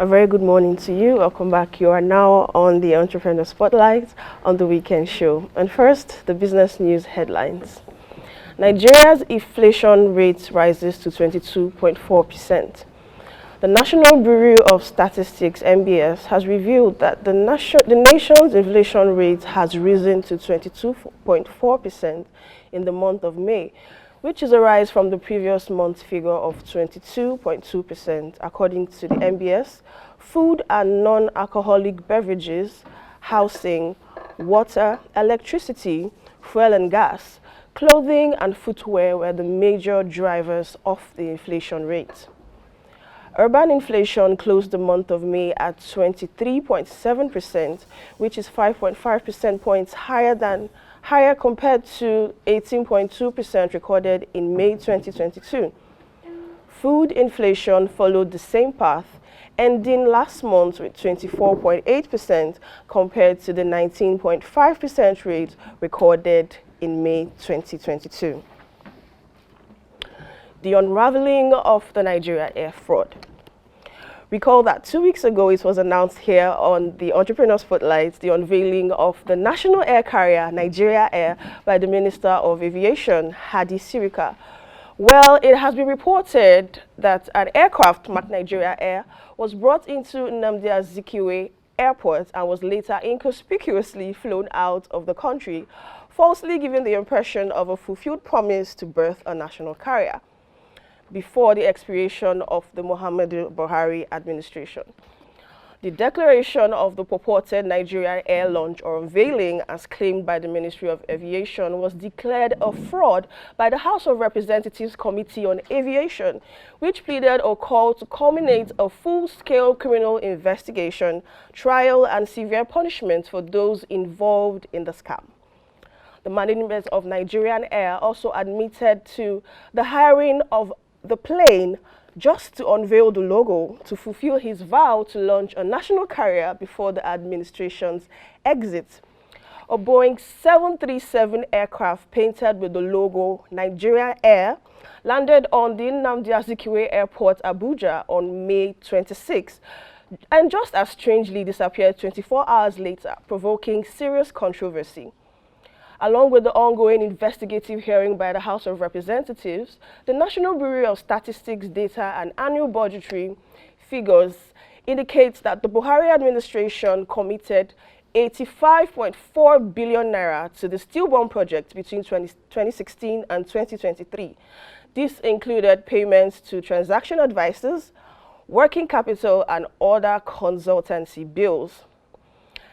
A very good morning to you. Welcome back. You are now on the Entrepreneur Spotlight on the Weekend Show. And first, the business news headlines. Nigeria's inflation rate rises to 22.4%. The National Bureau of Statistics (NBS) has revealed that the nation's inflation rate has risen to 22.4% in the month of May, which is a rise from the previous month's figure of 22.2%. According to the NBS, food and non-alcoholic beverages, housing, water, electricity, fuel and gas, clothing and footwear were the major drivers of the inflation rate. Urban inflation closed the month of May at 23.7%, which is 5.5 percentage points higher compared to 18.2% recorded in May 2022. Food inflation followed the same path, ending last month with 24.8% compared to the 19.5% rate recorded in May 2022. The unraveling of the Nigeria Air fraud. Recall that 2 weeks ago it was announced here on the Entrepreneur Spotlight the unveiling of the national air carrier Nigeria Air by the Minister of Aviation, Hadi Sirika. Well, it has been reported that an aircraft marked Nigeria Air was brought into Nnamdi Azikiwe Airport and was later inconspicuously flown out of the country, falsely giving the impression of a fulfilled promise to birth a national carrier before the expiration of the Muhammadu Buhari administration. The declaration of the purported Nigerian Air launch or unveiling, as claimed by the Ministry of Aviation, was declared a fraud by the House of Representatives Committee on Aviation, which pleaded or called to culminate a full-scale criminal investigation, trial, and severe punishment for those involved in the scam. The management of Nigerian Air also admitted to the hiring of the plane just to unveil the logo to fulfill his vow to launch a national carrier before the administration's exit. A Boeing 737 aircraft painted with the logo Nigeria Air landed on the Nnamdi Azikiwe Airport, Abuja on May 26 and just as strangely disappeared 24 hours later, provoking serious controversy. Along with the ongoing investigative hearing by the House of Representatives, the National Bureau of Statistics data and annual budgetary figures indicates that the Buhari administration committed 85.4 billion naira to the stillborn project between 2016 and 2023. This included payments to transaction advisors, working capital, and other consultancy bills.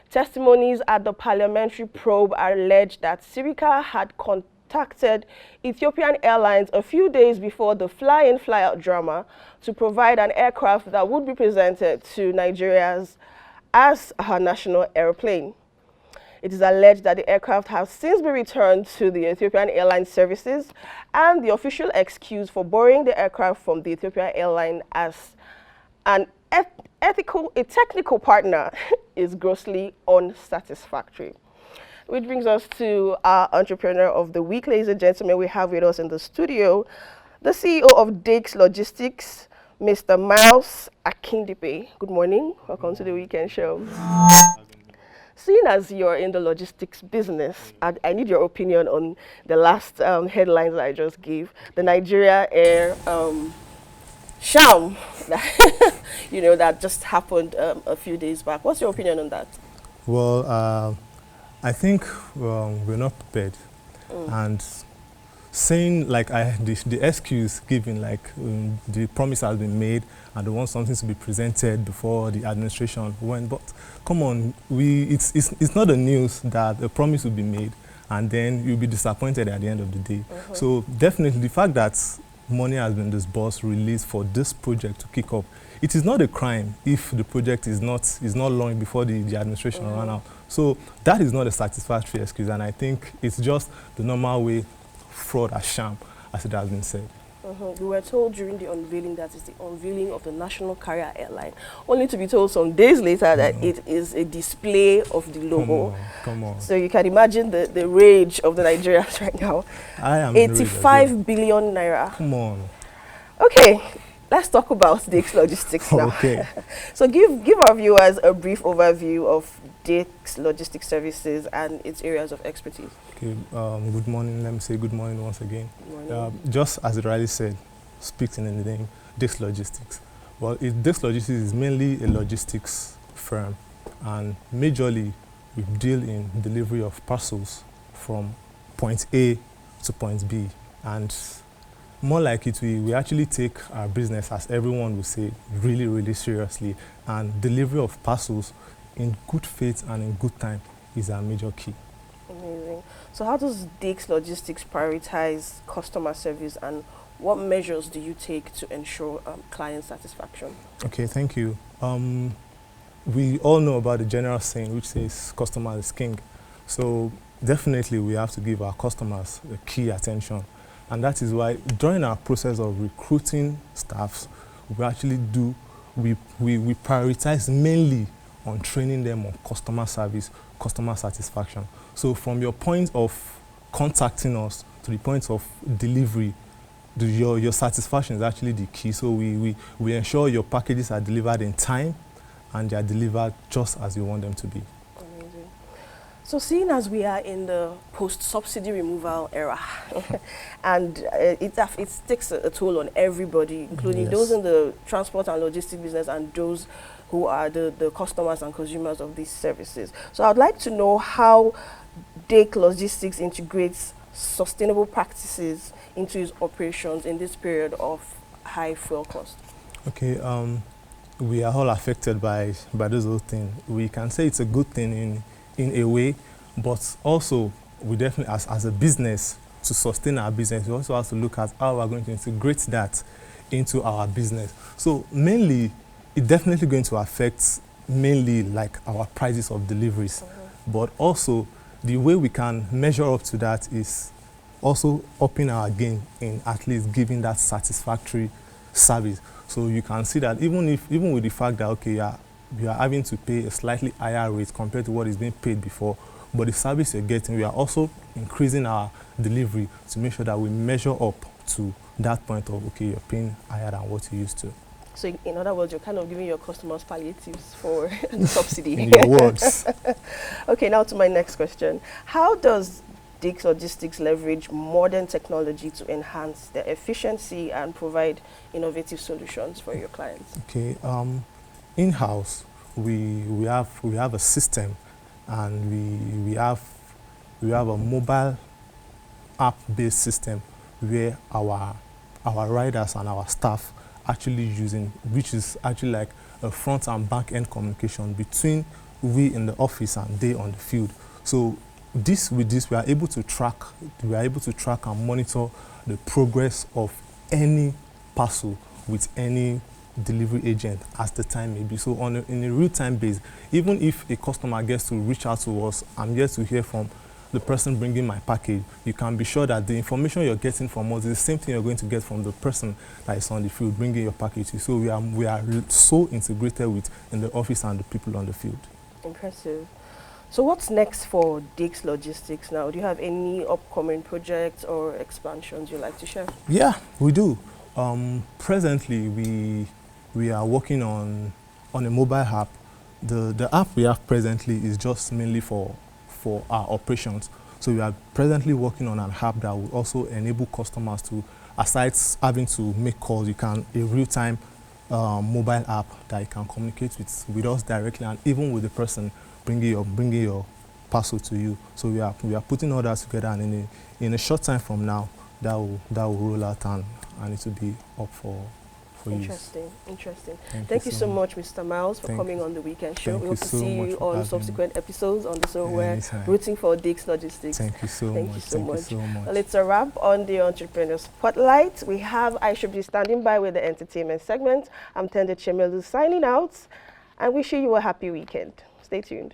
Testimonies at the parliamentary probe alleged that Sirika had contacted Ethiopian Airlines a few days before the fly-in, fly-out drama to provide an aircraft that would be presented to Nigerians as her national airplane. It is alleged that the aircraft has since been returned to the Ethiopian Airlines services, and the official excuse for borrowing the aircraft from the Ethiopian Airlines as a technical partner is grossly unsatisfactory. Which brings us to our entrepreneur of the week. Ladies and gentlemen, we have with us in the studio the CEO of DAKES Logistics, Mr. Miles Akindipe. Good morning. Welcome to the Weekend Show. Seeing as you're in the logistics business, I need your opinion on the last headlines that I just gave. The Nigeria Air sham, that just happened a few days back. What's your opinion on that? Well, I think we're not prepared. And saying the excuse given, the promise has been made and they want something to be presented before the administration went. But come on, it's not the news that a promise will be made and then you'll be disappointed at the end of the day. So definitely the fact that money has been disbursed, released for this project to kick off. It is not a crime if the project is not launched before the administration run out. So that is not a satisfactory excuse, and I think it's just the normal way fraud or sham, as it has been said. We were told during the unveiling that it's the unveiling of the national carrier airline, only to be told some days later that it is a display of the logo. Come on. So you can imagine the rage of the Nigerians right now. I am 85 billion naira. Come on. Okay, let's talk about DAKES Logistics now. Okay. So give our viewers a brief overview of DAKES Logistics Services and its areas of expertise. Okay. Good morning. Let me say good morning once again. Good morning. Just as it rightly said, speaking in the name, DAKES Logistics. Well, DAKES Logistics is mainly a logistics firm, and majorly we deal in delivery of parcels from point A to point B. And more like it, we actually take our business, as everyone will say, really, really seriously. And delivery of parcels in good faith and in good time is our major key. Amazing. So how does DAKES Logistics prioritize customer service, and what measures do you take to ensure client satisfaction? Okay, thank you. We all know about the general saying which says customer is king. So definitely we have to give our customers a key attention. And that is why during our process of recruiting staffs, we actually we prioritize mainly on training them on customer service, customer satisfaction. So from your point of contacting us to the point of delivery, your satisfaction is actually the key. So we ensure your packages are delivered in time and they are delivered just as you want them to be. Amazing. So seeing as we are in the post-subsidy removal era, and it takes a toll on everybody, including those in the transport and logistics business and those who are the customers and consumers of these services. So I'd like to know how DAKES Logistics integrates sustainable practices into its operations in this period of high fuel cost. Okay, we are all affected by this whole thing. We can say it's a good thing in a way, but also we definitely, as a business, to sustain our business, we also have to look at how we're going to integrate that into our business. So mainly, it's definitely going to affect mainly like our prices of deliveries, but also the way we can measure up to that is also upping our game in at least giving that satisfactory service. So you can see that even with the fact that okay, you are having to pay a slightly higher rate compared to what is being paid before, but the service you're getting, we are also increasing our delivery to make sure that we measure up to that point of okay, you're paying higher than what you used to. So in other words, you're kind of giving your customers palliatives for the subsidy. In your words. Okay, now to my next question. How does DAKES Logistics leverage modern technology to enhance their efficiency and provide innovative solutions for your clients? Okay, in-house, we have a system, and we have a mobile app-based system where our riders and our staff actually using, which is actually like a front and back end communication between we in the office and they on the field. So with this we are able to track and monitor the progress of any parcel with any delivery agent as the time may be. So in a real-time basis, even if a customer gets to reach out to us, I'm yet to hear from the person bringing my package, you can be sure that the information you're getting from us is the same thing you're going to get from the person that is on the field bringing your package. So we are so integrated in the office and the people on the field. Impressive. So what's next for DAKES Logistics now? Do you have any upcoming projects or expansions you'd like to share? Yeah, we do. Presently, we are working on a mobile app. The app we have presently is just mainly for our operations. So we are presently working on an app that will also enable customers to, aside having to make calls, a real-time mobile app that you can communicate with us directly, and even with the person bringing your parcel to you. So we are putting all that together, and in a short time from now, that will roll out and it will be up for Interesting. Thank you so much, Mr. Miles, for coming on the Weekend Show. We hope to see you on subsequent episodes on the show. We're rooting for DAKES Logistics. Thank you so much. Well, it's a wrap on the Entrepreneur Spotlight. We have Aisha B standing by with the entertainment segment. I'm Tende Chemelu signing out and wishing you a happy weekend. Stay tuned.